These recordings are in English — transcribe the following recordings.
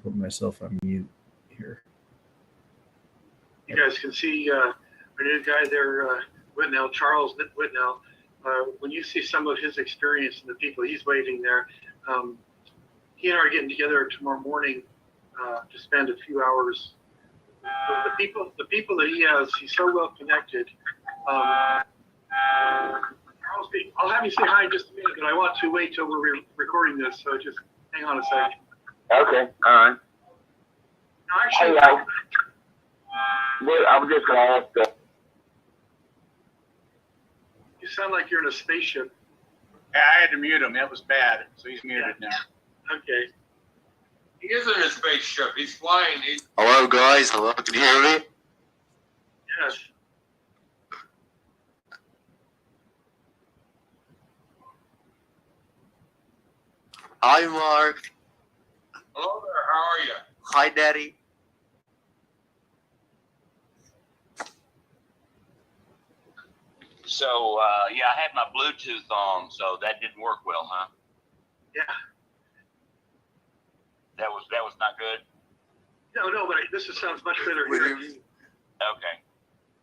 put myself on mute here. You guys can see our new guy there, Whitnell, Charles Whitnell. When you see some of his experience and the people he's waiting there, he and I are getting together tomorrow morning to spend a few hours. The people that he has, he's so well connected. I'll have you say hi in just a minute, but I want to wait till we're recording this, so just hang on a second. Okay, all right. No, actually, I was just going to ask. You sound like you're in a spaceship. Yeah, I had to mute him. That was bad. So he's muted now. Okay. He isn't in a spaceship. He's flying. Hello, guys. Hello, can you hear me? Yes. Hi, Mark. Hello there. How are you? Hi, Daddy. So, yeah, I had my Bluetooth on, so that didn't work well, huh? Yeah. That was not good? No, but this sounds much better here. Okay.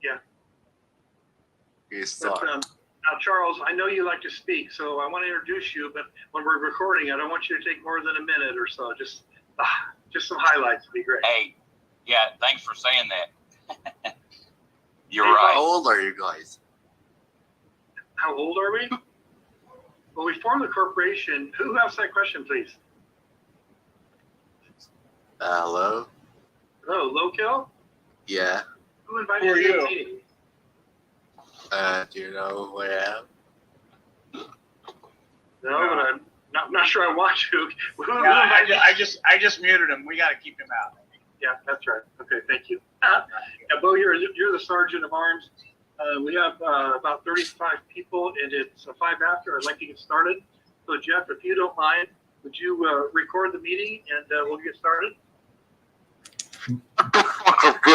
Yeah. Yes, But, sorry. now, Charles, I know you like to speak, so I want to introduce you, but when we're recording, I don't want you to take more than a minute or so. Just some highlights would be great. Hey, yeah, thanks for saying that. You're Hey, right. How old are you guys? How old are we? Well, we formed the corporation. Who asked that question, please? Hello? Hello, Local? Yeah. Who invited Who are you to you? the meeting? Do you know who I am? No, but I'm not sure I want to. Who Yeah, invited you? I just muted him. We got to keep him out. Yeah, that's right. Okay, thank you. Yeah, Bo, you're the sergeant of arms. We have about 35 people, and it's 5 after. I'd like to get started. So, Jeff, if you don't mind, would you record the meeting, and we'll get started?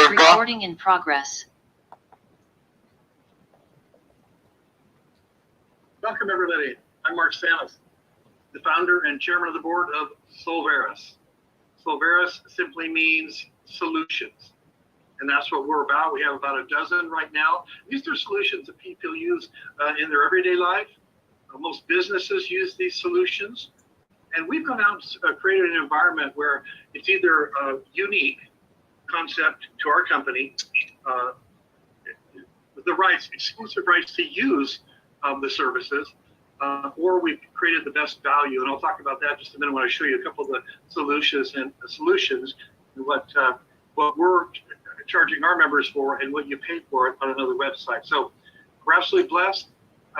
Recording in progress. Welcome, everybody. I'm Mark Stanis, the founder and chairman of the board of Solveres. Solveres simply means solutions, and that's what we're about. We have about a dozen right now. These are solutions that people use in their everyday life. Most businesses use these solutions, and we've gone out and created an environment where it's either a unique concept to our company, the rights, exclusive rights to use the services, or we've created the best value, and I'll talk about that in just a minute when I show you a couple of the solutions and what we're charging our members for and what you pay for it on another website. So we're absolutely blessed.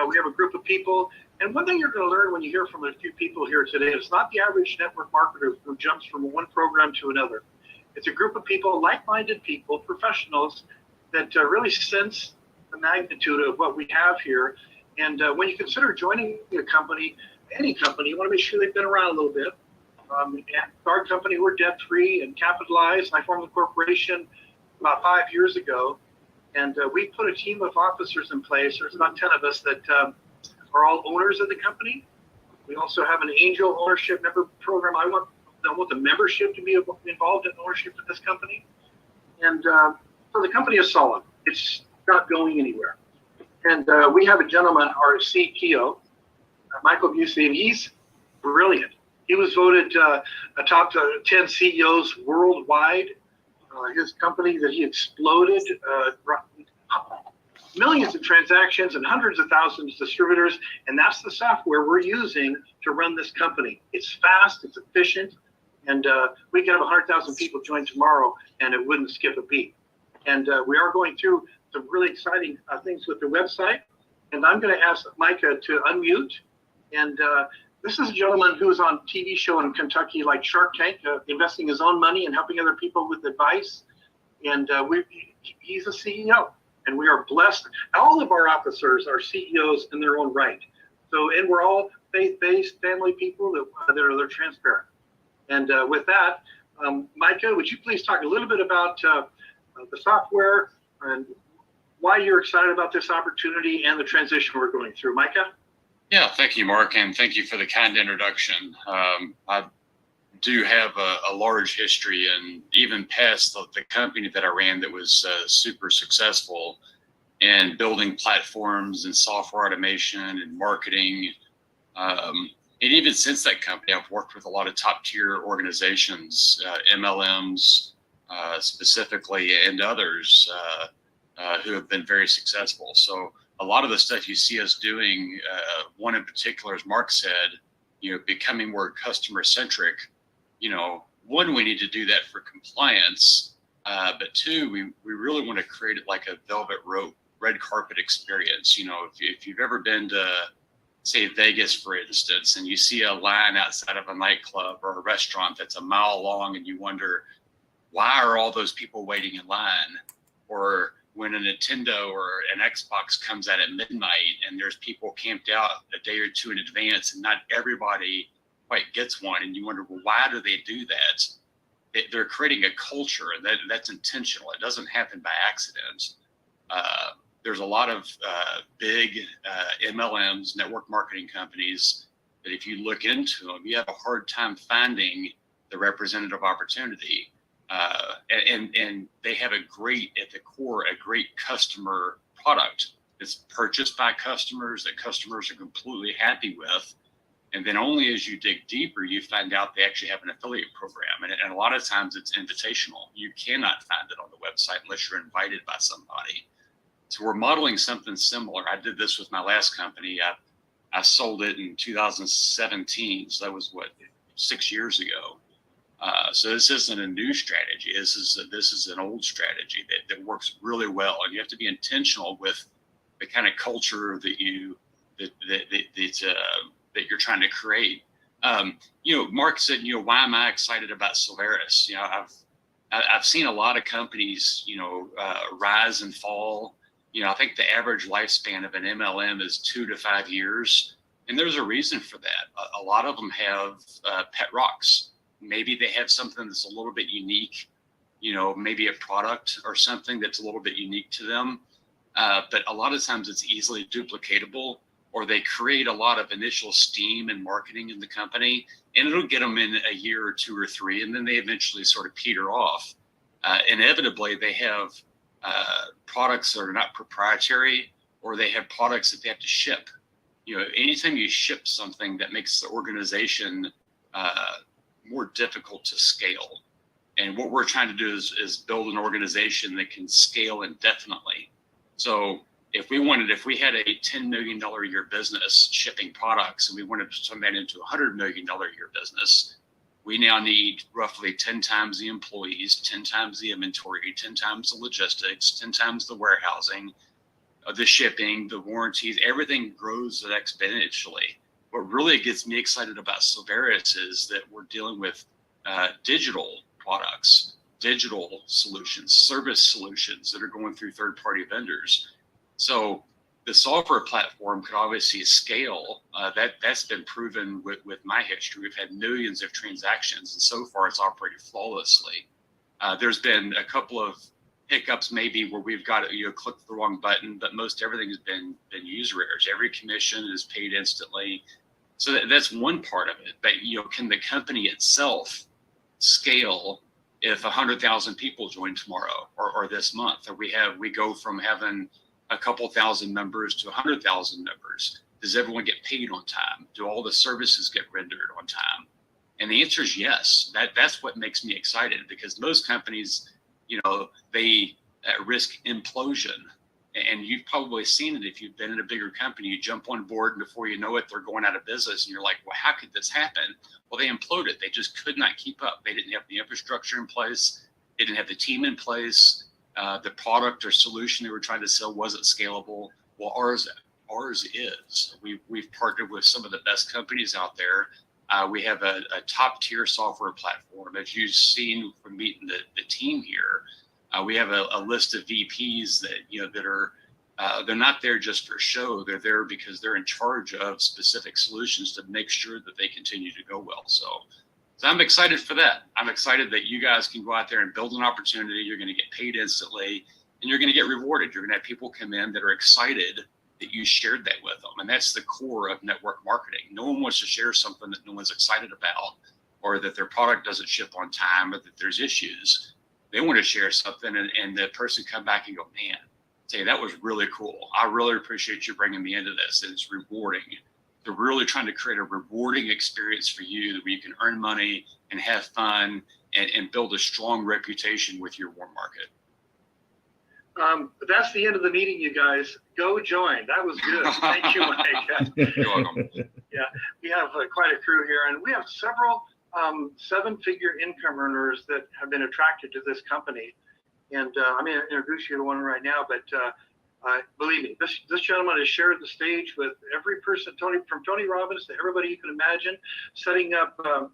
We have a group of people, and one thing you're going to learn when you hear from a few people here today, it's not the average network marketer who jumps from one program to another. It's a group of people, like-minded people, professionals that really sense the magnitude of what we have here. And when you consider joining a company, any company, you want to make sure they've been around a little bit. And our company, we're debt-free and capitalized. I formed the corporation about 5 years ago, and we put a team of officers in place. There's about 10 of us that are all owners of the company. We also have an angel ownership member program. I want the membership to be involved in ownership of this company. And so the company is solid. It's not going anywhere. And we have a gentleman, our CTO, Michael Busey, and he's brilliant. He was voted a top 10 CEOs worldwide. His company that he exploded, millions of transactions and hundreds of thousands of distributors, and that's the software we're using to run this company. It's fast, it's efficient, and we could have 100,000 people join tomorrow, and it wouldn't skip a beat. And we are going through some really exciting things with the website, and I'm going to ask Micah to unmute. And this is a gentleman who was on a TV show in Kentucky like Shark Tank, investing his own money and helping other people with advice. And he's a CEO, and we are blessed. All of our officers are CEOs in their own right. So, and we're all faith-based family people that are transparent. And with that, Micah, would you please talk a little bit about the software and why you're excited about this opportunity and the transition we're going through. Micah? Yeah, thank you, Mark, and thank you for the kind introduction. I've do have a large history, and even past the company that I ran that was super successful in building platforms and software automation and marketing. And even since that company, I've worked with a lot of top tier organizations, MLMs specifically, and others who have been very successful. So a lot of the stuff you see us doing, one in particular, as Mark said, becoming more customer centric. One, we need to do that for compliance, but two, we really want to create it like a velvet rope, red carpet experience. If you've ever been to, say, Vegas, for instance, and you see a line outside of a nightclub or a restaurant that's a mile long, and you wonder, why are all those people waiting in line? Or when a Nintendo or an Xbox comes out at midnight and there's people camped out a day or two in advance, and not everybody quite gets one, and you wonder, well, why do they do that? They're creating a culture, and that's intentional. It doesn't happen by accident. There's a lot of big MLMs, network marketing companies, that if you look into them, you have a hard time finding the representative opportunity. And they have at the core, a great customer product that's purchased by customers, that customers are completely happy with. And then only as you dig deeper, you find out they actually have an affiliate program. And a lot of times it's invitational. You cannot find it on the website unless you're invited by somebody. So we're modeling something similar. I did this with my last company. I sold it in 2017. So that was 6 years ago. So this isn't a new strategy. This is an old strategy that works really well. And you have to be intentional with the kind of culture that you're trying to create. Mark said, why am I excited about Solveres? I've seen a lot of companies, rise and fall. I think the average lifespan of an MLM is 2 to 5 years. And there's a reason for that. A lot of them have pet rocks. Maybe they have something that's a little bit unique, maybe a product or something that's a little bit unique to them. But a lot of times it's easily duplicatable, or they create a lot of initial steam and marketing in the company, and it'll get them in a year or 2 or 3, and then they eventually sort of peter off. Inevitably, they have products that are not proprietary, or they have products that they have to ship. Anytime you ship something, that makes the organization more difficult to scale. And what we're trying to do is build an organization that can scale indefinitely. So if we had a $10 million a year business shipping products, and we wanted to turn that into a $100 million a year business, we now need roughly 10 times the employees, 10 times the inventory, 10 times the logistics, 10 times the warehousing, the shipping, the warranties. Everything grows exponentially. What really gets me excited about Solveres is that we're dealing with digital products, digital solutions, service solutions that are going through third-party vendors. So the software platform could obviously scale. That's been proven with my history. We've had millions of transactions, and so far it's operated flawlessly. There's been a couple of hiccups maybe where we've got clicked the wrong button, but most everything has been user errors. Every commission is paid instantly. So that's one part of it. But can the company itself scale if 100,000 people join tomorrow or this month? Or we go from having a couple thousand members to 100,000 members. Does everyone get paid on time? Do all the services get rendered on time? And the answer is yes. That's what makes me excited, because most companies, they risk implosion. And you've probably seen it if you've been in a bigger company. You jump on board, and before you know it, they're going out of business. And you're like, well, how could this happen? Well, they imploded. They just could not keep up. They didn't have the infrastructure in place. They didn't have the team in place. The product or solution they were trying to sell wasn't scalable. Well, ours is. We've partnered with some of the best companies out there. We have a top tier software platform. As you've seen from meeting the team here, we have a list of VPs that are they're not there just for show. They're there because they're in charge of specific solutions to make sure that they continue to go well. So I'm excited for that. I'm excited that you guys can go out there and build an opportunity. You're going to get paid instantly, and you're going to get rewarded. You're going to have people come in that are excited that you shared that with them. And that's the core of network marketing. No one wants to share something that no one's excited about. or that their product doesn't ship on time, or that there's issues. They want to share something, and the person come back and go, man, say that was really cool. I really appreciate you bringing me into this. And it's rewarding. They're really trying to create a rewarding experience for you where you can earn money and have fun and build a strong reputation with your warm market. That's the end of the meeting, you guys. Go join. That was good. Thank you, Mike. You're welcome. Yeah, we have quite a crew here, and we have several seven-figure income earners that have been attracted to this company. And I'm going to introduce you to one right now, but believe me, this gentleman has shared the stage with every person, from Tony Robbins to everybody you can imagine, setting up $1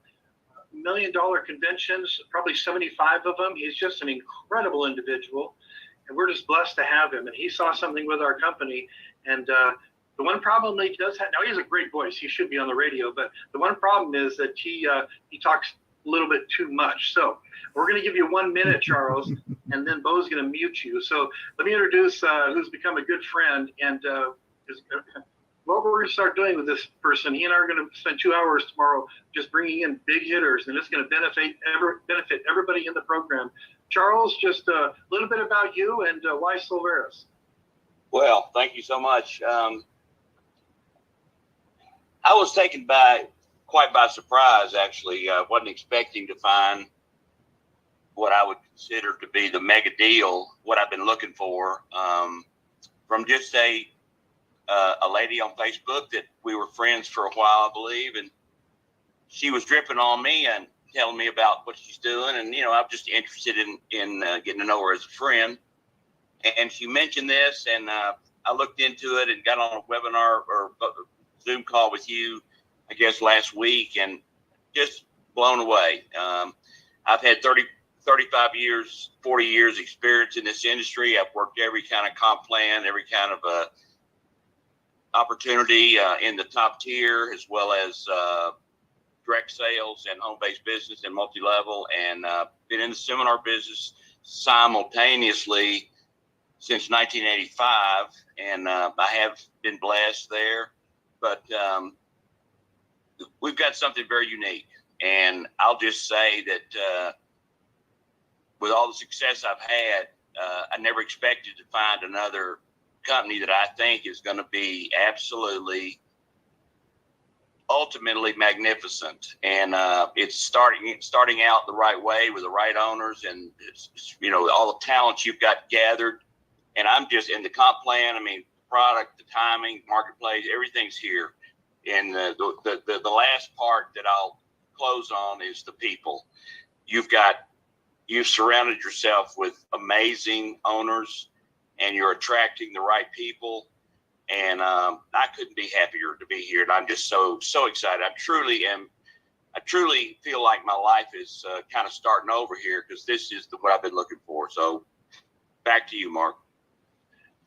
million conventions, probably 75 of them. He's just an incredible individual, and we're just blessed to have him. And he saw something with our company, and the one problem that he does have, now he has a great voice, he should be on the radio, but the one problem is that he talks a little bit too much. So we're going to give you 1 minute, Charles, and then Bo's going to mute you. So let me introduce who's become a good friend, and what we're going to start doing with this person. He and I are going to spend 2 hours tomorrow just bringing in big hitters, and it's going to benefit everybody in the program. Charles, just a little bit about you and why Solveres. Well, thank you so much. I was taken quite by surprise, actually. I wasn't expecting to find what I would consider to be the mega deal, what I've been looking for, from just a lady on Facebook that we were friends for a while, I believe, and she was dripping on me and telling me about what she's doing, and I'm just interested in getting to know her as a friend. And she mentioned this, and I looked into it and got on a webinar or Zoom call with you, I guess, last week, and just blown away. I've had 35 years, 40 years experience in this industry. I've worked every kind of comp plan, every kind of opportunity in the top tier, as well as direct sales and home-based business and multi-level, and been in the seminar business simultaneously since 1985, and I have been blessed there. But we've got something very unique, and I'll just say that with all the success I've had, I never expected to find another company that I think is going to be absolutely, ultimately magnificent. And it's starting out the right way with the right owners, and it's all the talent you've got gathered. And I'm just in the comp plan. I mean, product, the timing, marketplace, everything's here. And the last part that I'll close on is the people. You've surrounded yourself with amazing owners, and you're attracting the right people. And I couldn't be happier to be here. And I'm just so excited. I truly feel like my life is kind of starting over here, because this is what I've been looking for. So back to you, Mark.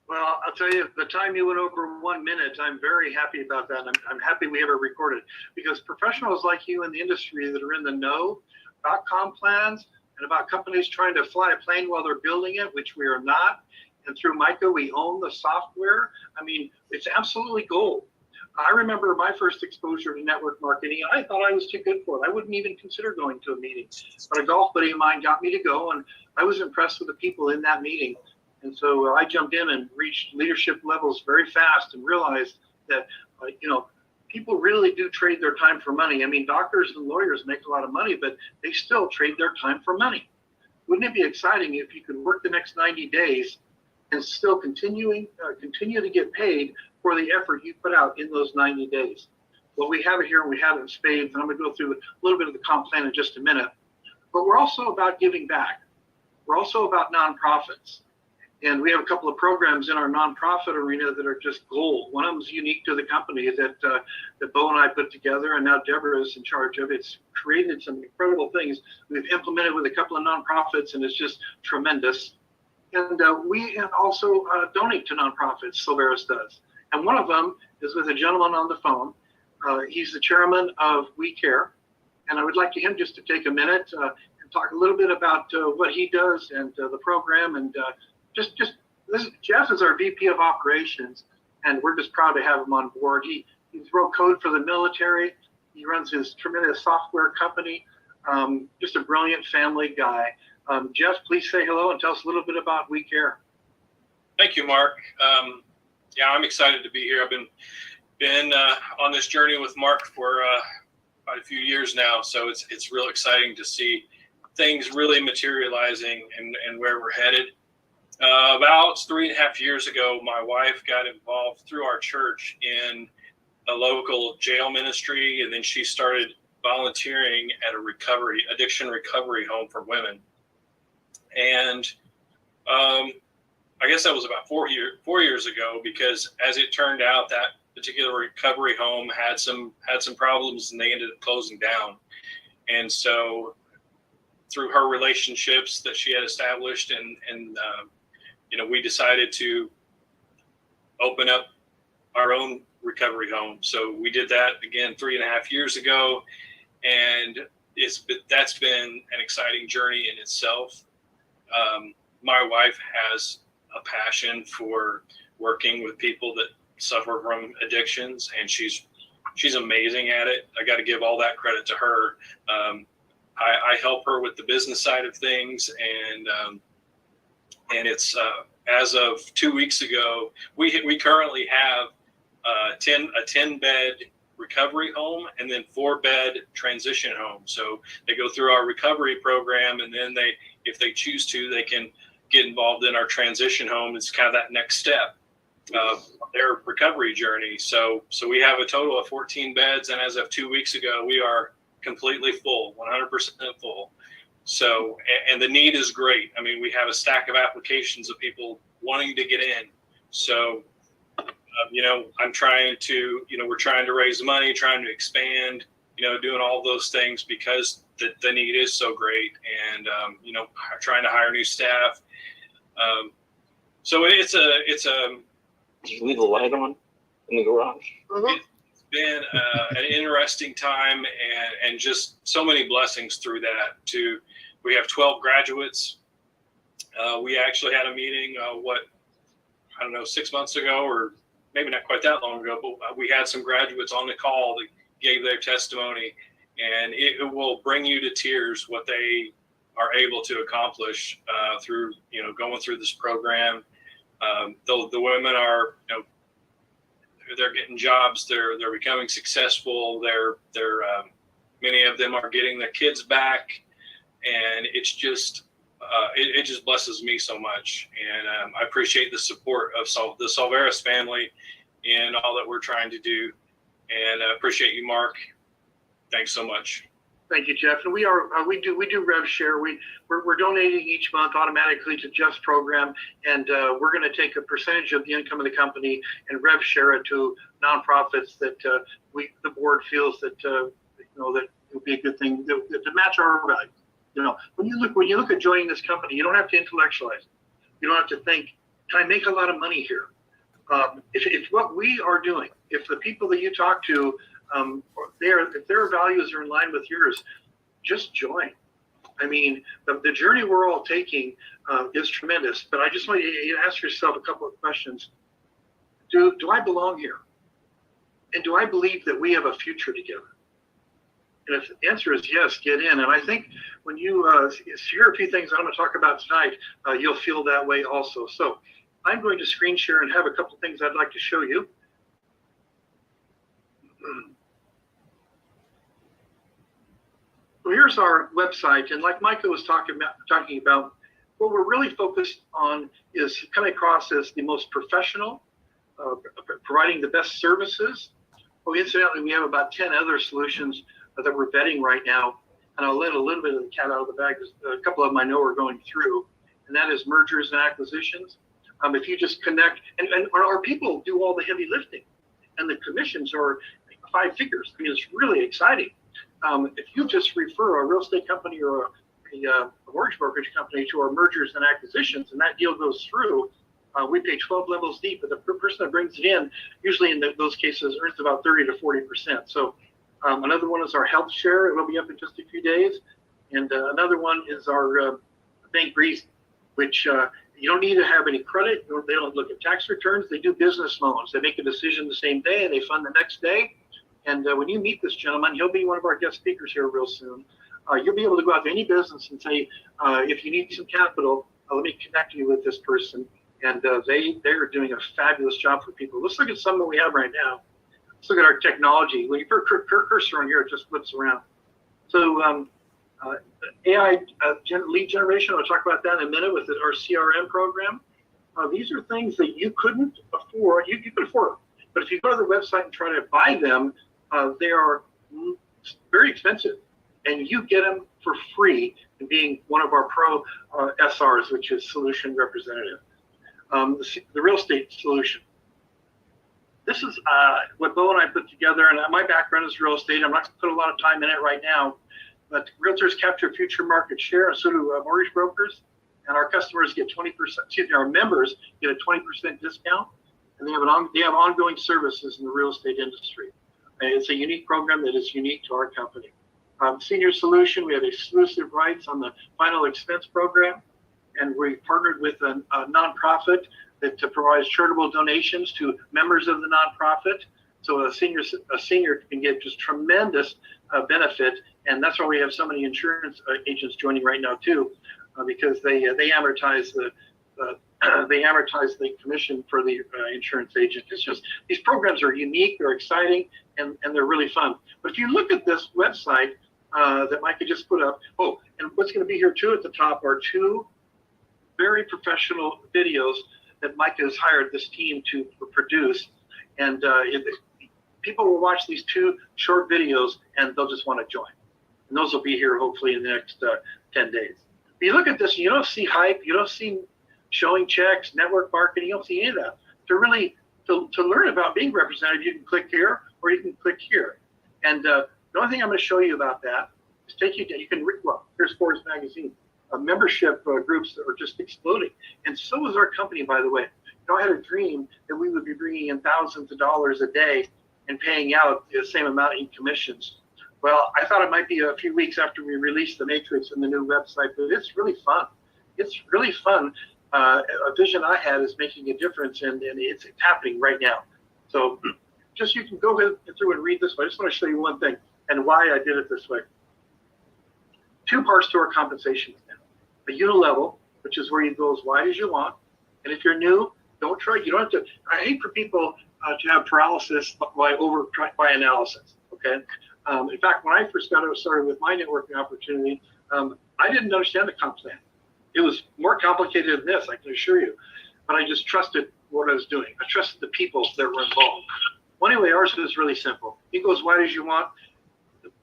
Well, I'll tell you, the time you went over 1 minute, I'm very happy about that. I'm happy we have it recorded, because professionals like you in the industry that are in the know about comp plans and about companies trying to fly a plane while they're building it, which we are not. And through Micah, we own the software. I mean, it's absolutely gold. I remember my first exposure to network marketing. I thought I was too good for it. I wouldn't even consider going to a meeting. But a golf buddy of mine got me to go, and I was impressed with the people in that meeting. And so I jumped in and reached leadership levels very fast and realized that, people really do trade their time for money. I mean, doctors and lawyers make a lot of money, but they still trade their time for money. Wouldn't it be exciting if you could work the next 90 days and still continue to get paid for the effort you put out in those 90 days? Well, we have it here, and we have it in spades, and I'm going to go through a little bit of the comp plan in just a minute. But we're also about giving back. We're also about nonprofits. And we have a couple of programs in our nonprofit arena that are just gold. One of them is unique to the company that Bo and I put together, and now Deborah is in charge of. It's created some incredible things we've implemented with a couple of nonprofits, and it's just tremendous. And we also donate to nonprofits, Solveres does. And one of them is with a gentleman on the phone. He's the chairman of We Care. And I would like him just to take a minute and talk a little bit about what he does and the program. And Jeff is our VP of operations, and we're just proud to have him on board. He wrote code for the military. He runs his tremendous software company. Just a brilliant family guy. Jeff, please say hello and tell us a little bit about We Care. Thank you, Mark. Yeah, I'm excited to be here. I've been on this journey with Mark for quite a few years now, so it's real exciting to see things really materializing and where we're headed. About 3.5 years ago, my wife got involved through our church in a local jail ministry, and then she started volunteering at a addiction recovery home for women. And I guess that was about 4 years ago, because as it turned out, that particular recovery home had some problems, and they ended up closing down. And so through her relationships that she had established, and we decided to open up our own recovery home. So we did that again 3.5 years ago, and that's been an exciting journey in itself. My wife has a passion for working with people that suffer from addictions, and she's amazing at it. I got to give all that credit to her. I help her with the business side of things, and it's as of 2 weeks ago, we currently have a 10-bed recovery home and then 4-bed transition home. So they go through our recovery program, and then if they choose to, they can get involved in our transition home. It's kind of that next step of their recovery journey. So we have a total of 14 beds, and as of 2 weeks ago, we are completely full, 100% full. So, and the need is great. I mean, we have a stack of applications of people wanting to get in. So, I'm trying to, we're trying to raise money, trying to expand, doing all those things because the need is so great, and, trying to hire new staff. So it's a. Did you leave the light on in the garage? It's been an interesting time, and just so many blessings through that. We have 12 graduates. We actually had a meeting, 6 months ago, or maybe not quite that long ago, but we had some graduates on the call that gave their testimony, and it will bring you to tears what they are able to accomplish through, going through this program. The women are, they're getting jobs. They're becoming successful. They're many of them are getting their kids back, and it's just it just blesses me so much. And I appreciate the support of the Solveres family and all that we're trying to do. And I appreciate you, Mark. Thanks so much. Thank you, Jeff. And we do rev share. We're donating each month automatically to Jeff's program, and we're going to take a percentage of the income of the company and rev share it to nonprofits that the board feels that that it would be a good thing to match our value. When you look at joining this company, you don't have to intellectualize. You don't have to think, can I make a lot of money here? If what we are doing, if the people that you talk to, if their values are in line with yours, just join. I mean, the journey we're all taking is tremendous. But I just want you to ask yourself a couple of questions. Do I belong here? And do I believe that we have a future together? And if the answer is yes, get in. And I think when you hear a few things I'm going to talk about tonight, you'll feel that way also. So I'm going to screen share and have a couple of things I'd like to show you. So here's our website, and like Micah was talking about, what we're really focused on is coming across as the most professional, providing the best services. Well, incidentally, we have about 10 other solutions that we're vetting right now, and I'll let a little bit of the cat out of the bag. A couple of them I know are going through, and that is mergers and acquisitions. If you just connect, and our people do all the heavy lifting, and the commissions are 5 figures. I mean, it's really exciting. If you just refer a real estate company or a mortgage brokerage company to our mergers and acquisitions, and that deal goes through, we pay 12 levels deep, but the person that brings it in, usually in those cases, earns about 30 to 40%. So another one is our health share. It'll be up in just a few days. And another one is our bank breeze, which you don't need to have any credit. They don't look at tax returns. They do business loans. They make a decision the same day, and they fund the next day. And when you meet this gentleman, he'll be one of our guest speakers here real soon. You'll be able to go out to any business and say, if you need some capital, let me connect you with this person. And they're doing a fabulous job for people. Let's look at some that we have right now. Let's look at our technology. When you put a cursor on here, it just flips around. So AI lead generation, I'll talk about that in a minute with our CRM program. These are things that you couldn't afford. You could afford them. But if you go to the website and try to buy them, they are very expensive. And you get them for free in being one of our pro SRs, which is Solution Representative. The Real Estate Solution. This is what Bo and I put together, and my background is real estate. I'm not going to put a lot of time in it right now, but realtors capture future market share, and so do mortgage brokers. And our customers get 20%. Excuse me, our members get a 20% discount, and they have ongoing services in the real estate industry. And it's a unique program that is unique to our company. Senior Solution, we have exclusive rights on the final expense program, and we partnered with a nonprofit that provides charitable donations to members of the nonprofit. So a senior can get just tremendous benefit, and that's why we have so many insurance agents joining right now too, because they amortize the commission for the insurance agent. It's just, these programs are unique, they're exciting, and they're really fun. But if you look at this website that Micah just put up, and what's going to be here too at the top are 2 very professional videos that Micah has hired this team to produce. And people will watch these 2 short videos and they'll just want to join. And those will be here hopefully in the next 10 days. But you look at this, you don't see hype, you don't see showing checks, network marketing, you don't see any of that. To learn about being representative, you can click here or you can click here. And the only thing I'm going to show you about that is here's Forbes magazine. Membership groups that are just exploding. And so is our company, by the way. I had a dream that we would be bringing in thousands of dollars a day and paying out the same amount in commissions. Well, I thought it might be a few weeks after we released the matrix and the new website, but it's really fun. It's really fun. A vision I had is making a difference, and it's happening right now. So just you can go through and read this, but I just want to show you one thing and why I did it this way. 2 parts to our compensation plan. A unilevel, which is where you go as wide as you want. And if you're new, you don't have to, I hate for people to have paralysis by analysis, okay? In fact, when I first got started with my networking opportunity, I didn't understand the comp plan. It was more complicated than this, I can assure you. But I just trusted what I was doing. I trusted the people that were involved. Well, anyway, ours is really simple. You go as wide as you want.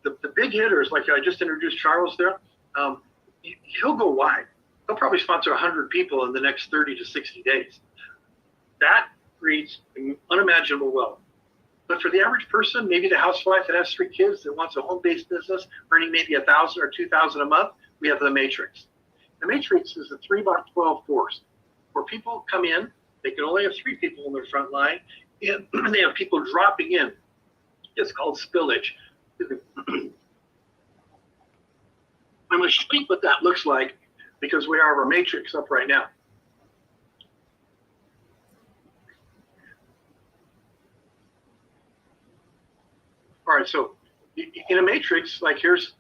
The big hitters, like I just introduced Charles there, he'll go wide. He'll probably sponsor 100 people in the next 30 to 60 days. That creates unimaginable wealth. But for the average person, maybe the housewife that has 3 kids that wants a home-based business, earning maybe $1,000 or $2,000 a month, we have the matrix. The matrix is a 3x12 course where people come in. They can only have 3 people in their front line, and they have people dropping in. It's called spillage. I'm going to show you what that looks like because we have our matrix up right now. All right, so in a matrix, like here's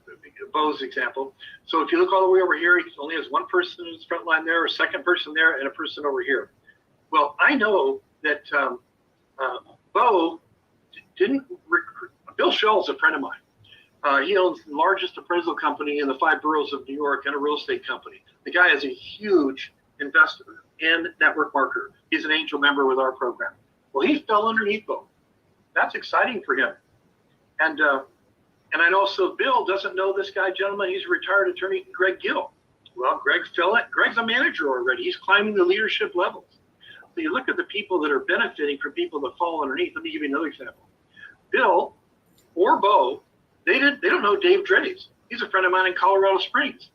Bo's example. So if you look all the way over here, he only has 1 person in his front line there, a 2nd person there, and a person over here. Well, I know that Bo didn't recruit. Bill Schell's a friend of mine. He owns the largest appraisal company in the 5 boroughs of New York and a real estate company. The guy is a huge investor and network marketer. He's an angel member with our program. Well, he fell underneath Bo. That's exciting for him. And I know also Bill doesn't know this guy, gentleman. He's a retired attorney, Greg Gill. Well, Greg's a manager already. He's climbing the leadership levels. So you look at the people that are benefiting from people that fall underneath. Let me give you another example. Bill or Bo, they don't know Dave Dredes. He's a friend of mine in Colorado Springs.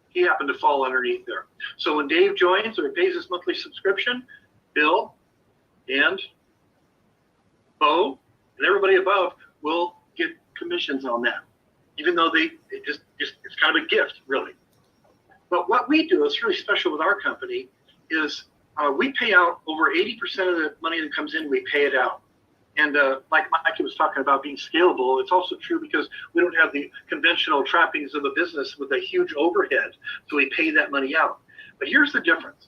He happened to fall underneath there. So when Dave joins or he pays his monthly subscription, Bill and Bo and everybody above will get commissions on that, even though it's kind of a gift, really. But what we do is really special with our company is we pay out over 80% of the money that comes in, we pay it out. And like Mike was talking about being scalable, it's also true because we don't have the conventional trappings of a business with a huge overhead, so we pay that money out. But here's the difference.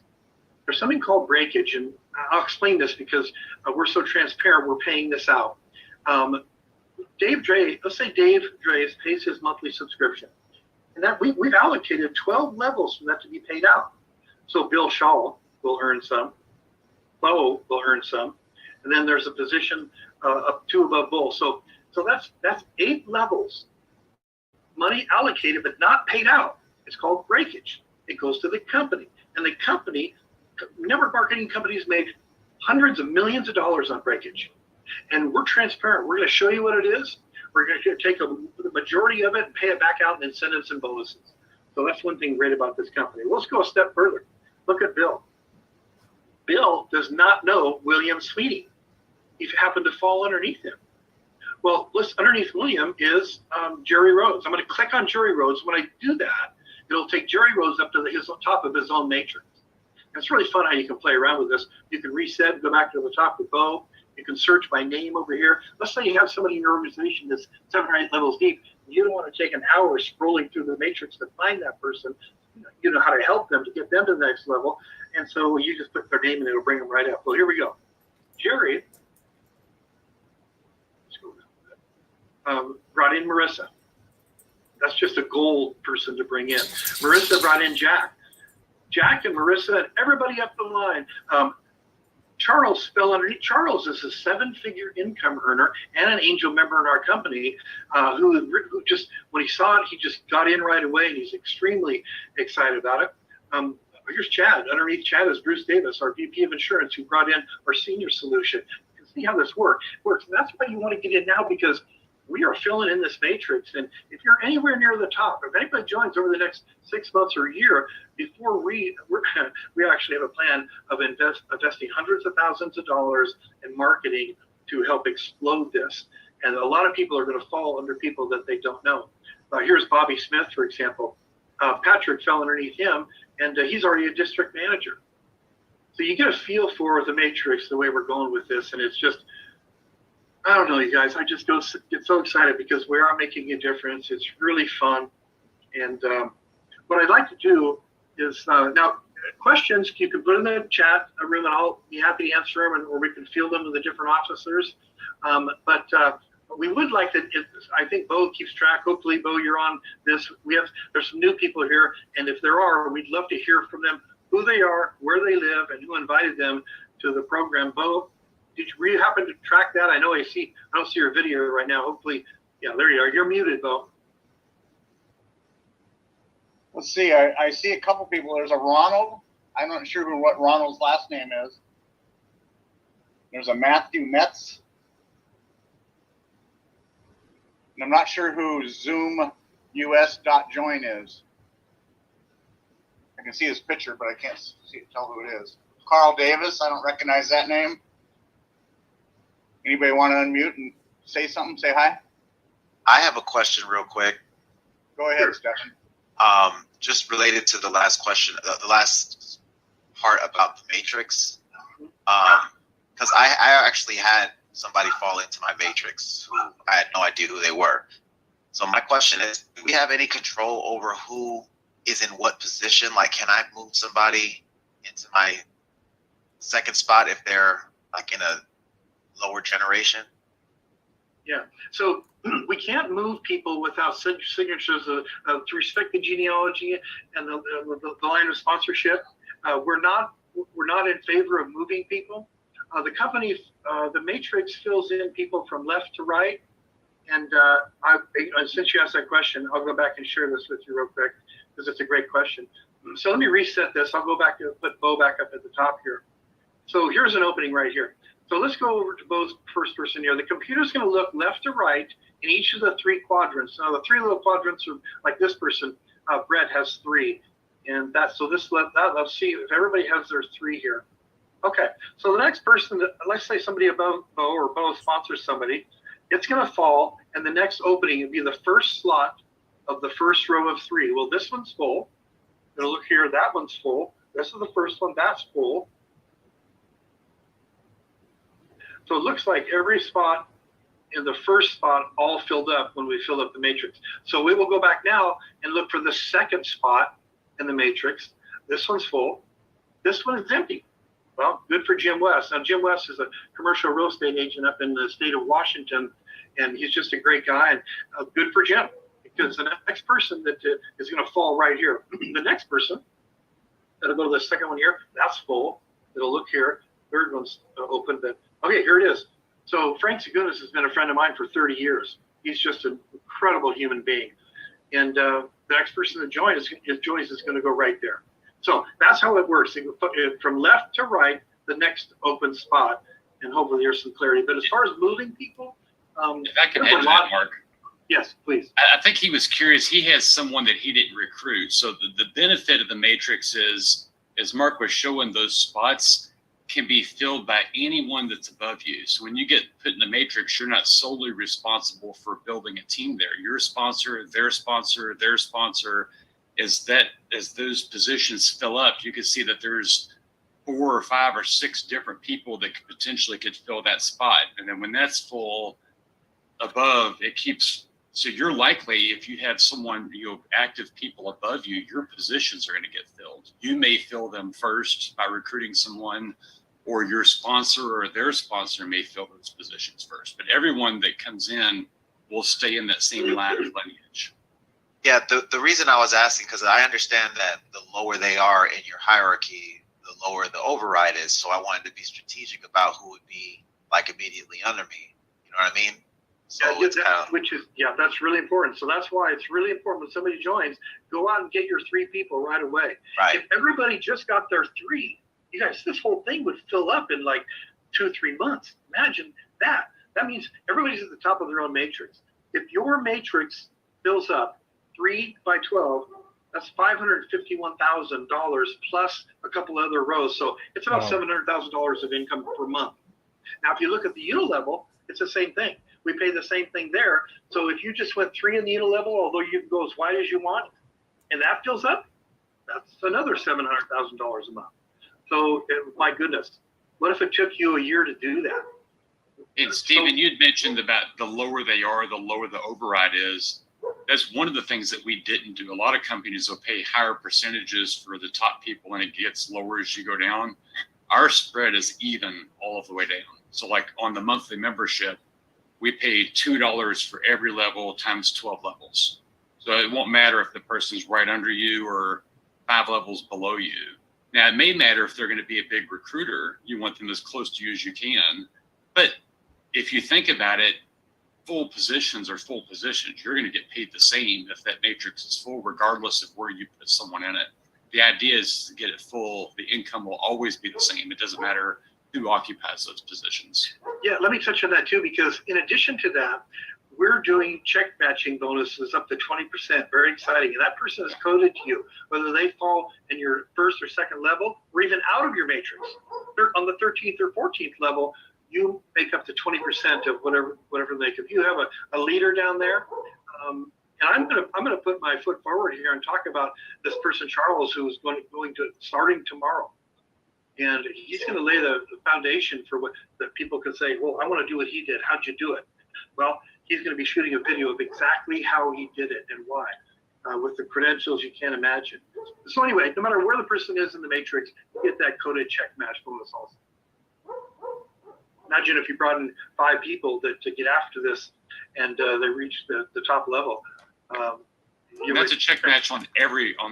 There's something called breakage, and I'll explain this because we're so transparent, we're paying this out. Dave Dre, let's say Dave Dre pays his monthly subscription, and that we've allocated 12 levels for that to be paid out. So Bill Shaw will earn some, Bo will earn some, and then there's a position up two above Bull. So that's 8 levels, money allocated but not paid out. It's called breakage. It goes to the company, and the company, network marketing companies make hundreds of millions of dollars on breakage, and we're transparent. We're going to show you what it is. We're going to take the majority of it and pay it back out in incentives and bonuses. So that's one thing great about this company. Let's go a step further. Look at Bill. Bill does not know William Sweeney. He happened to fall underneath him. Well, underneath William is Jerry Rhodes. I'm going to click on Jerry Rhodes. When I do that, it'll take Jerry Rhodes up to his top of his own matrix. And it's really fun how you can play around with this. You can reset and go back to the top with Bo. You can search by name over here. Let's say you have somebody in your organization that's 7 or 8 levels deep. You don't want to take an hour scrolling through the matrix to find that person. You know how to help them to get them to the next level. And so you just put their name and it'll bring them right up. Well, here we go. Jerry brought in Marissa. That's just a gold person to bring in. Marissa brought in Jack. Jack and Marissa and everybody up the line. Charles fell underneath. Charles is a 7-figure income earner and an angel member in our company who just, when he saw it, he just got in right away, and he's extremely excited about it. Here's Chad. Underneath Chad is Bruce Davis, our VP of Insurance, who brought in our senior solution. You can see how this works. And that's why you want to get in now, because we are filling in this matrix. And if you're anywhere near the top, if anybody joins over the next 6 months or a year, before we actually have a plan of investing hundreds of thousands of dollars in marketing to help explode this. And a lot of people are going to fall under people that they don't know. Here's Bobby Smith, for example. Patrick fell underneath him, and he's already a district manager. So you get a feel for the matrix, the way we're going with this, and it's just, I don't know, you guys. I just get so excited because we are making a difference. It's really fun. And what I'd like to do is now questions you can put in the chat room, and I'll be happy to answer them, or we can field them to the different officers. But we would like to. I think Bo keeps track. Hopefully, Bo, you're on this. There's some new people here, and if there are, we'd love to hear from them, who they are, where they live, and who invited them to the program. Bo, did you happen to track that? I don't see your video right now. Hopefully, yeah, there you are. You're muted, Bo. Let's see. I see a couple people. There's a Ronald. I'm not sure what Ronald's last name is. There's a Matthew Metz. And I'm not sure who ZoomUS.join is. I can see his picture, but I can't tell who it is. Carl Davis. I don't recognize that name. Anybody want to unmute and say something? Say hi. I have a question real quick. Go ahead, Stefan. Just related to the last question, the last part about the matrix. Because I actually had somebody fall into my matrix who I had no idea who they were. So my question is, do we have any control over who is in what position? Like, can I move somebody into my second spot if they're like in a lower generation? Yeah. So we can't move people without signatures to respect the genealogy and the line of sponsorship. We're not in favor of moving people. The company, the matrix fills in people from left to right. And since you asked that question, I'll go back and share this with you real quick because it's a great question. So let me reset this. I'll go back to put Bo back up at the top here. So here's an opening right here. So let's go over to Bo's first person here. The computer's going to look left to right in each of the 3 quadrants. Now the 3 little quadrants are like this person. Brett has 3, and let's see if everybody has their 3 here. Okay. So the next person, let's say somebody above Bo or Bo sponsors somebody, it's going to fall, and the next opening would be the first slot of the first row of 3. Well, this one's full. It'll look here. That one's full. This is the first one. That's full. So it looks like every spot in the first spot all filled up when we filled up the matrix. So we will go back now and look for the second spot in the matrix. This one's full. This one is empty. Well, good for Jim West. Now, Jim West is a commercial real estate agent up in the state of Washington, and he's just a great guy, and good for Jim, because the next person that is going to fall right here. The next person, that'll go to the second one here, that's full. It'll look here. Third one's open, but okay, here it is. So Frank Segunas has been a friend of mine for 30 years. He's just an incredible human being. And the next person that joins is going to go right there. So that's how it works. From left to right, the next open spot, and hopefully there's some clarity. But as far as moving people, if I can add to that, Mark. Yes, please. I think he was curious. He has someone that he didn't recruit. So the benefit of the matrix is, as Mark was showing, those spots can be filled by anyone that's above you. So when you get put in the matrix, you're not solely responsible for building a team there. Your sponsor, their sponsor, their sponsor. As those positions fill up, you can see that there's 4 or 5 or 6 different people that could fill that spot. And then when that's full above, it keeps, so you're likely, if you have someone, active people above you, your positions are going to get filled. You may fill them first by recruiting someone, or your sponsor or their sponsor may fill those positions first. But everyone that comes in will stay in that same line of lineage. Yeah, the reason I was asking, because I understand that the lower they are in your hierarchy, the lower the override is. So I wanted to be strategic about who would be like immediately under me. You know what I mean? So that's really important. So that's why it's really important when somebody joins, go out and get your 3 people right away. Right. If everybody just got their 3, you guys, this whole thing would fill up in like 2 or 3 months. Imagine that. That means everybody's at the top of their own matrix. If your matrix fills up 3 by 12, that's $551,000 plus a couple other rows. So it's about $700,000 of income per month. Now, if you look at the unilevel, it's the same thing. We pay the same thing there. So if you just went 3 in the unilevel, although you can go as wide as you want, and that fills up, that's another $700,000 a month. So my goodness, what if it took you a year to do that? And Stephen, you'd mentioned about the lower they are, the lower the override is. That's one of the things that we didn't do. A lot of companies will pay higher percentages for the top people, and it gets lower as you go down. Our spread is even all of the way down. So like on the monthly membership, we pay $2 for every level times 12 levels. So it won't matter if the person's right under you or 5 levels below you. Now, it may matter if they're going to be a big recruiter. You want them as close to you as you can. But if you think about it, full positions are full positions. You're going to get paid the same if that matrix is full, regardless of where you put someone in it. The idea is to get it full. The income will always be the same. It doesn't matter who occupies those positions. Yeah, let me touch on that too, because in addition to that, we're doing check matching bonuses up to 20%. Very exciting. And that person is coded to you, whether they fall in your first or second level, or even out of your matrix. On the 13th or 14th level, you make up to 20% of whatever they give. You have a leader down there. And I'm gonna put my foot forward here and talk about this person, Charles, who is going to starting tomorrow. And he's going to lay the foundation for what that people can say, well, I want to do what he did. How'd you do it? Well, he's going to be shooting a video of exactly how he did it and why, with the credentials you can't imagine. So anyway, no matter where the person is in the matrix, you get that coded check match bonus also. Imagine if you brought in 5 people to get after this and they reach the top level. That's a check match on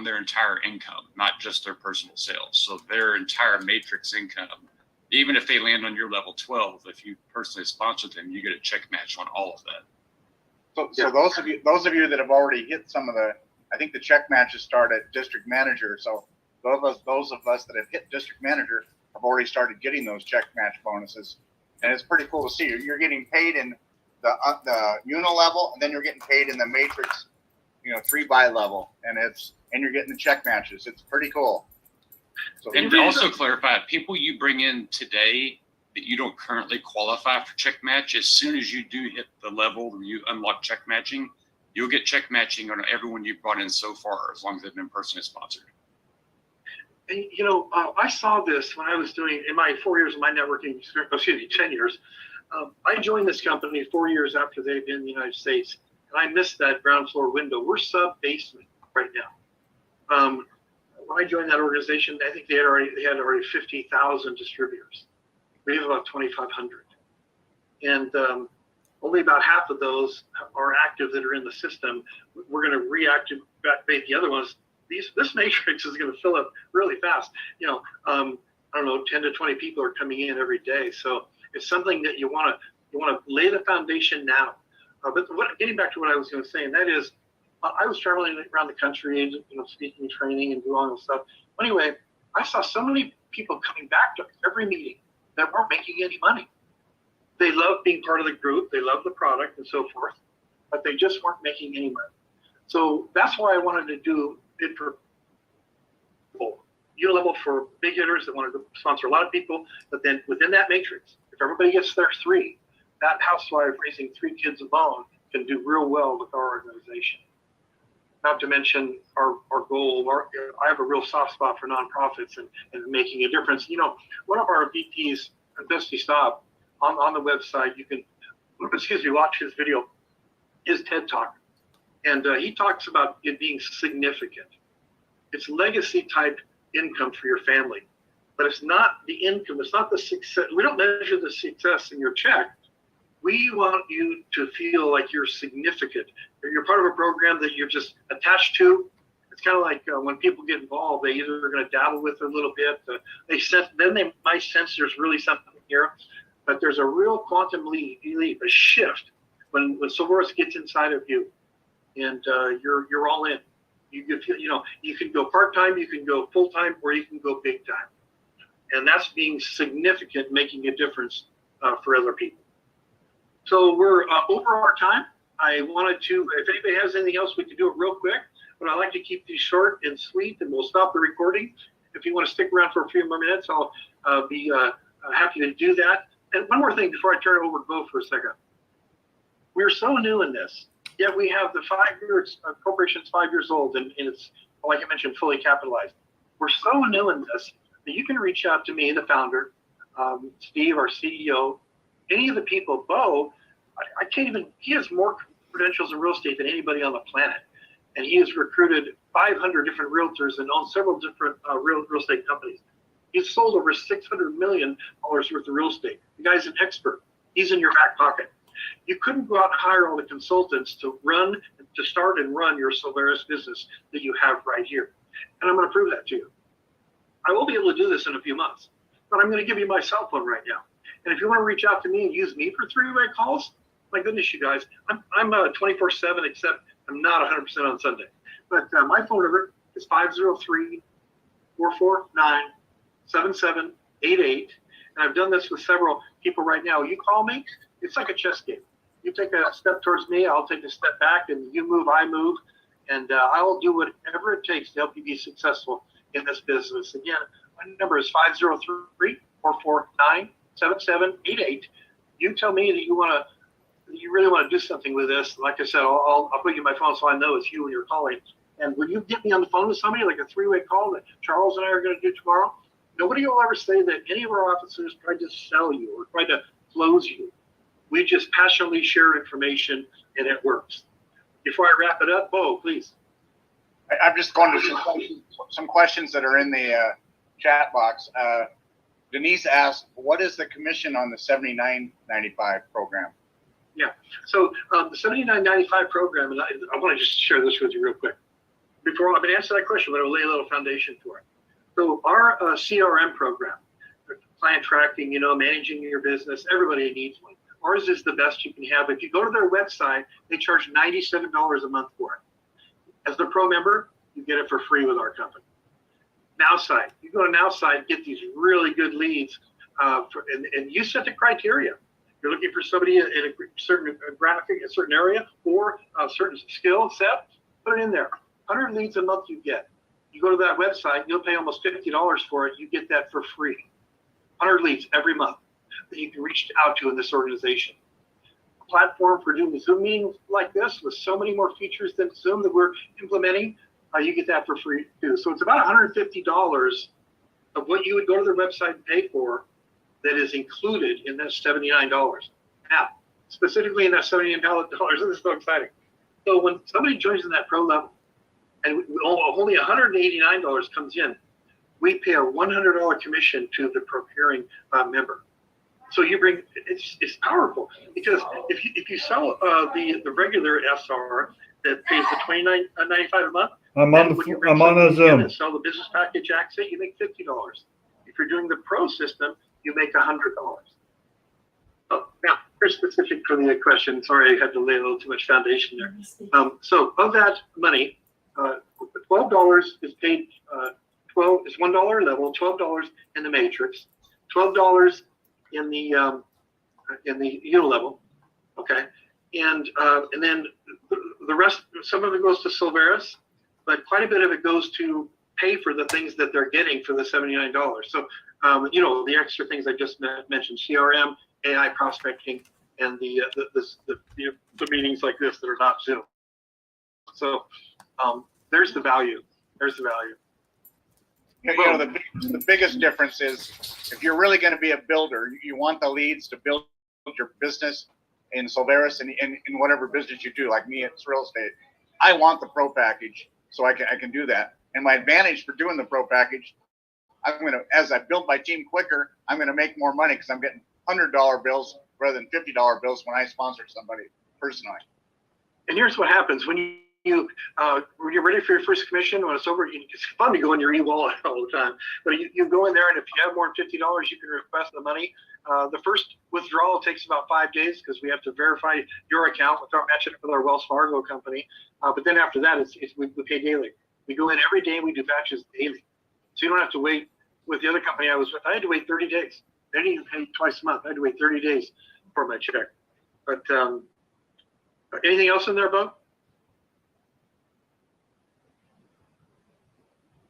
their entire income, not just their personal sales. So their entire matrix income, even if they land on your level 12, if you personally sponsor them, you get a check match on all of that. So those of you that have already hit some of I think the check matches start at district manager. So those of us that have hit district manager have already started getting those check match bonuses. And it's pretty cool to see. You're getting paid in the uni level, and then you're getting paid in the matrix, 3 by level, and you're getting the check matches. It's pretty cool. So, and to also clarify, people you bring in today that you don't currently qualify for check match, as soon as you do hit the level where you unlock check matching, you'll get check matching on everyone you've brought in so far, as long as they've been personally sponsored. And, I saw this when I was doing, in my 4 years of my networking, 10 years, I joined this company 4 years after they've been in the United States, and I missed that ground floor window. We're sub-basement right now. When I joined that organization, I think they had already 50,000 distributors. We have about 2,500, and only about half of those are active that are in the system. We're going to reactivate the other ones. This matrix is going to fill up really fast. I don't know, 10 to 20 people are coming in every day. So it's something that you want to lay the foundation now. Getting back to what I was going to say, and that is, I was traveling around the country, speaking and training and doing all this stuff. Anyway, I saw so many people coming back to every meeting that weren't making any money. They loved being part of the group, they loved the product and so forth, but they just weren't making any money. So that's why I wanted to do it for level for big hitters that wanted to sponsor a lot of people, but then within that matrix, if everybody gets their 3, that housewife raising 3 kids alone can do real well with our organization. Not to mention our goal. I have a real soft spot for nonprofits and making a difference. One of our VPs, Dusty Staub, on the website, you can, watch his video, his TED Talk. And he talks about it being significant. It's legacy type income for your family, but it's not the income. It's not the success. We don't measure the success in your check. We want you to feel like you're significant. You're part of a program that you're just attached to. It's kind of like when people get involved, they either are going to dabble with it a little bit. They might sense there's really something here, but there's a real quantum leap, a shift when Solveres gets inside of you, and you're all in. You can go part-time, you can go full-time, or you can go big-time. And that's being significant, making a difference for other people. So we're over our time. I wanted to, if anybody has anything else, we can do it real quick, but I like to keep these short and sweet, and we'll stop the recording. If you want to stick around for a few more minutes, I'll be happy to do that. And one more thing before I turn it over to Bo for a second. We're so new in this, yet we have the 5 years, corporation's 5 years old, and it's, like I mentioned, fully capitalized. We're so new in this that you can reach out to me, the founder, Steve, our CEO, any of the people. Bo, I can't even, he has more credentials in real estate than anybody on the planet. And he has recruited 500 different realtors and owns several different real estate companies. He's sold over $600 million worth of real estate. The guy's an expert. He's in your back pocket. You couldn't go out and hire all the consultants to start and run your Solveres business that you have right here. And I'm going to prove that to you. I will be able to do this in a few months, but I'm going to give you my cell phone right now. And if you want to reach out to me and use me for 3-way calls, my goodness, you guys, I'm 24/7, except I'm not 100% on Sunday. But my phone number is 503-449-7788. And I've done this with several people right now. You call me, it's like a chess game. You take a step towards me, I'll take a step back, and you move, I move. And I will do whatever it takes to help you be successful in this business. Again, my number is 503-449-7788. You tell me that you really want to do something with this. Like I said, I'll put you in my phone so I know it's you when you're calling. And when you get me on the phone with somebody, like a 3-way call that Charles and I are going to do tomorrow, nobody will ever say that any of our officers tried to sell you or tried to close you. We just passionately share information, and it works. Before I wrap it up, Bo, please. I'm just going to some questions that are in the chat box. Denise asked, what is the commission on the 79.95 program? Yeah, so the 79.95 program, and I want to just share this with you real quick. Before I'm going to answer that question, but I'll lay a little foundation for it. So our CRM program, client tracking, managing your business, everybody needs one. Ours is the best you can have. If you go to their website, they charge $97 a month for it. As the pro member, you get it for free with our company. NowSide, you go to NowSide, get these really good leads, and you set the criteria. You're looking for somebody in a certain graphic, a certain area, or a certain skill set, put it in there. 100 leads a month you get. You go to that website, you'll pay almost $50 for it. You get that for free. 100 leads every month that you can reach out to in this organization. A platform for doing Zoom meetings like this with so many more features than Zoom that we're implementing, you get that for free too. So it's about $150 of what you would go to their website and pay for that is included in that $79. Now, specifically in that $79, this is so exciting. So when somebody joins in that pro level, and only $189 comes in, we pay a $100 commission to the procuring member. So you bring, it's powerful, because if you sell the regular SR that pays the $29.95 a month, I'm on a Zoom. and sell the business package access, you make $50. If you're doing the pro system, you make $100. Oh, now, very specific for the question. Sorry, I had to lay a little too much foundation there. So of that money, $12 is paid. Is $1 level, $12 in the matrix, $12 in the unilevel, okay, and then the rest. Some of it goes to Solveres, but quite a bit of it goes to pay for the things that they're getting for the $79. So the extra things I just mentioned: CRM, AI prospecting, and the meetings like this that are not Zoom. So there's the value. There's the value. The biggest difference is if you're really going to be a builder, you want the leads to build your business in Solveres and in whatever business you do. Like me, it's real estate. I want the pro package, so I can do that. And my advantage for doing the pro package, as I build my team quicker, I'm gonna make more money because I'm getting $100 bills rather than $50 bills when I sponsor somebody personally. And here's what happens when you're ready for your first commission. When it's over, it's fun to go in your e-wallet all the time. But you go in there, and if you have more than $50, you can request the money. The first withdrawal takes about 5 days because we have to verify your account without matching it with our Wells Fargo company. But then after that, we pay daily. We go in every day. We do batches daily, so you don't have to wait. With the other company I was with, I had to wait 30 days. They didn't even pay twice a month. I had to wait 30 days for my check. But anything else in there, Bo?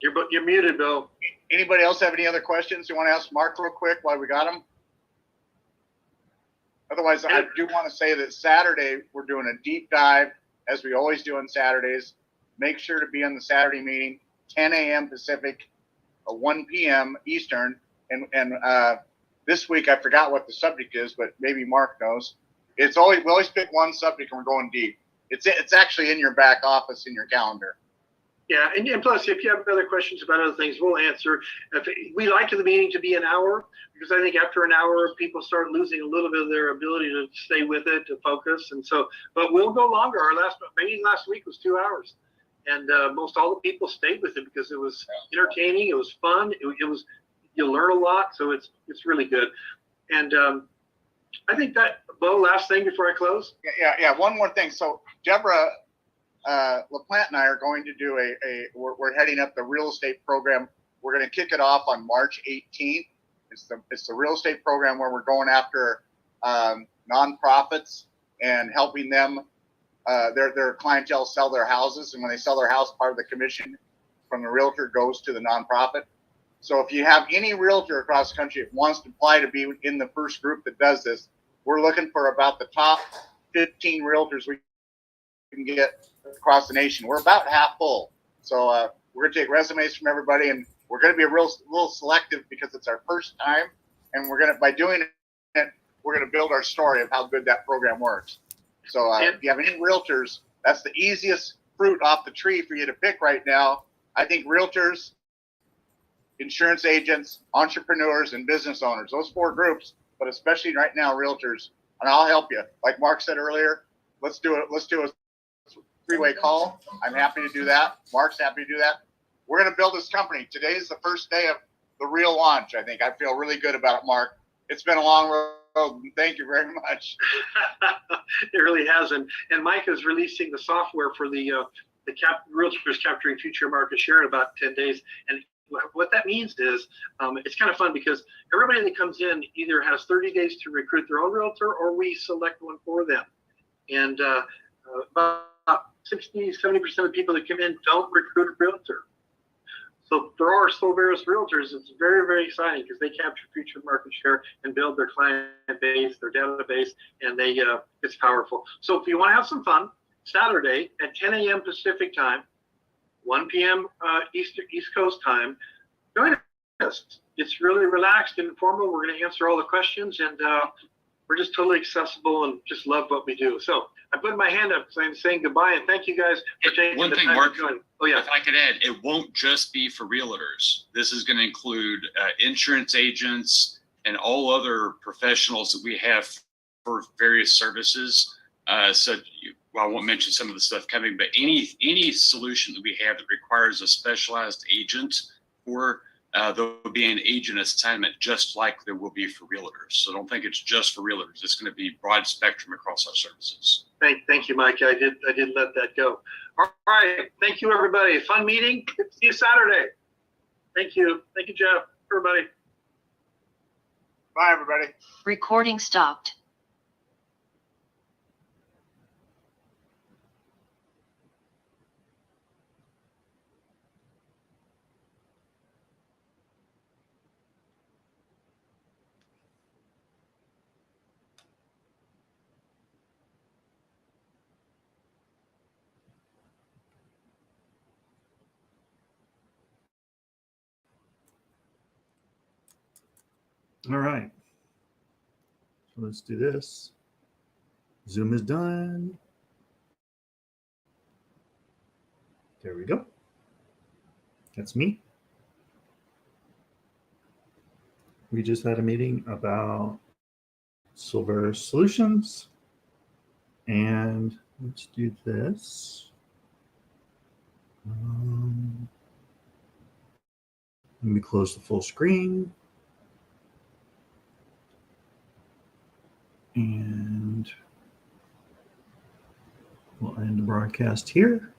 You're muted, Bill. Anybody else have any other questions you want to ask Mark real quick while we got him? Otherwise, I do want to say that Saturday we're doing a deep dive, as we always do on Saturdays. Make sure to be on the Saturday meeting, 10 a.m. Pacific, 1 p.m. Eastern. And this week I forgot what the subject is, but maybe Mark knows. We always pick one subject and we're going deep. It's actually in your back office in your calendar. Yeah, and plus, if you have other questions about other things, we'll answer. We like the meeting to be an hour, because I think after an hour, people start losing a little bit of their ability to stay with it, to focus. And so, but we'll go longer. Our meeting last week was 2 hours, and most all the people stayed with it because it was entertaining, it was fun, it was you learn a lot, so it's really good. And I think that, Bo, last thing before I close. Yeah. One more thing. So Deborah LaPlante and I are going to do we're heading up the real estate program. We're going to kick it off on March 18th. It's the real estate program where we're going after nonprofits and helping them, their clientele sell their houses. And when they sell their house, part of the commission from the realtor goes to the nonprofit. So if you have any realtor across the country that wants to apply to be in the first group that does this, we're looking for about the top 15 realtors we can get across the nation. We're about half full. So we're going to take resumes from everybody, and we're going to be a little selective because it's our first time. And by doing it, we're going to build our story of how good that program works. So if you have any realtors, that's the easiest fruit off the tree for you to pick right now. I think realtors, insurance agents, entrepreneurs, and business owners, those 4 groups, but especially right now, realtors. And I'll help you. Like Mark said earlier, let's do a 3-way call. I'm happy to do that. Mark's happy to do that. We're going to build this company. Today is the first day of the real launch, I think. I feel really good about it, Mark. It's been a long road. Thank you very much. It really has. And Mike is releasing the software for the Realtors Capturing Future Market Share in about 10 days. And what that means is it's kind of fun because everybody that comes in either has 30 days to recruit their own realtor, or we select one for them. And about 60-70% of people that come in don't recruit a realtor. So for our Solveres realtors, it's very, very exciting because they capture future market share and build their client base, their database, and it's powerful. So if you want to have some fun, Saturday at 10 a.m. Pacific time, 1 p.m. East Coast time, join us. It's really relaxed and informal. We're going to answer all the questions, and we're just totally accessible and just love what we do. So I put my hand up saying goodbye and thank you guys for taking One the thing, time Mark, to join. Oh yeah. if I could add, it won't just be for realtors. This is going to include insurance agents and all other professionals that we have for various services. Well, I won't mention some of the stuff coming, but any solution that we have that requires a specialized agent for, there will be an agent assignment just like there will be for realtors. So don't think it's just for realtors. It's going to be broad spectrum across our services. Thank you, Mike. I did let that go. All right. Thank you, everybody. Fun meeting. See you Saturday. Thank you. Thank you, Jeff. Everybody. Bye, everybody. Recording stopped. All right. So let's do this. Zoom is done. There we go. That's me. We just had a meeting about Solveres Solutions. And let's do this. Let me close the full screen. And we'll end the broadcast here.